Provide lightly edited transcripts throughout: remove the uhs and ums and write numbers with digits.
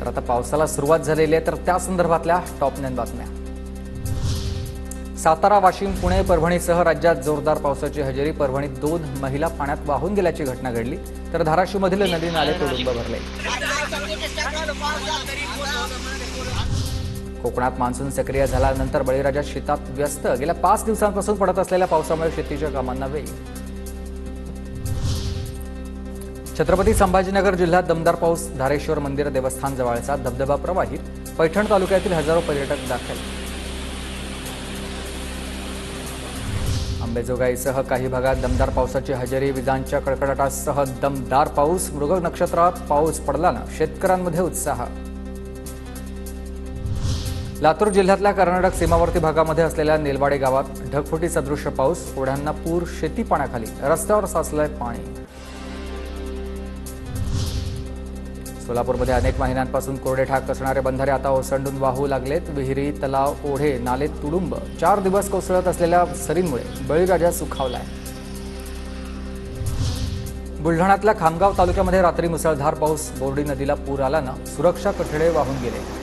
तर आता पावसाला सुरुवात झालेली आहे, तर त्या संदर्भातल्या टॉप 9 बातम्या। सातारा, वाशिम, पुणे, परभणीसह राज्यात जोरदार पावसाची हजेरी। परभणीत 2 महिला पाण्यात वाहून गेल्याची घटना घडली, तर धाराशिवमधील नदी नाले तुडुंब भरले। कोकणात मान्सून सक्रिय झाल्यानंतर बळीराजा शेतात व्यस्त। गेल्या 5 दिवसांपासून पडत असलेल्या पावसामुळे शेतीच्या कामांना वेग। छत्रपती संभाजीनगर जिल्ह्यात दमदार पाऊस। धारेश्वर मंदिर देवस्थान जवळचा धबधबा प्रवाहित। पैठण तालुक्यातील हजारो पर्यटक दाखल। अंबेजोगाईसह काही भागात दमदार पावसाची हजेरी। विजांच्या कडकडाटासह दमदार पाऊस। मृग नक्षत्रात पाऊस पडल्यानं शेतकऱ्यांमध्ये उत्साह। लातूर जिल्ह्यातल्या कर्नाटक सीमावर्ती भागामध्ये असलेल्या नेलवाडे गावात ढगफुटी सदृश्य पाऊस। ओढ्यांना पूर, शेती पाण्याखाली, रस्त्यावर साचलंय पाणी। सोलापूरमध्ये अनेक महिन्यांपासून कोरडे ठाक असणारे बंधारे आता ओसंडून वाहू लागलेत। विहिरी, तलाव, ओढे, नाले तुडुंब। 4 दिवस कोसळत असलेल्या सरींमुळे बळीराजा सुखावलाय। बुलढाण्यातल्या खामगाव तालुक्यामध्ये रात्री मुसळधार पाऊस। बोर्डी नदीला पूर आल्यानं सुरक्षा कठडे वाहून गेले।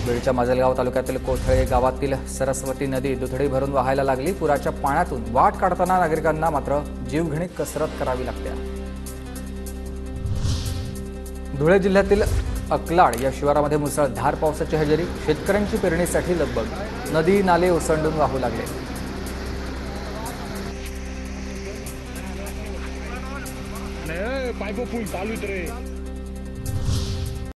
बीडच्या माजलगाव तालुक्यातील कोथळे गावातील सरस्वती नदी दुथडी भरून वाहायला लागली। पुराच्या पाण्यातून वाट काढताना नागरिकांना मात्र जीवघेणी कसरत करावी लागते। धुळे जिल्ह्यातील अकलाड या शिवारामध्ये मुसळधार पावसाची हजेरी। शेतकऱ्यांची पेरणीसाठी लगबग। नदी नाले ओसंडून वाहू लागले। पाइप फुल चालू रे।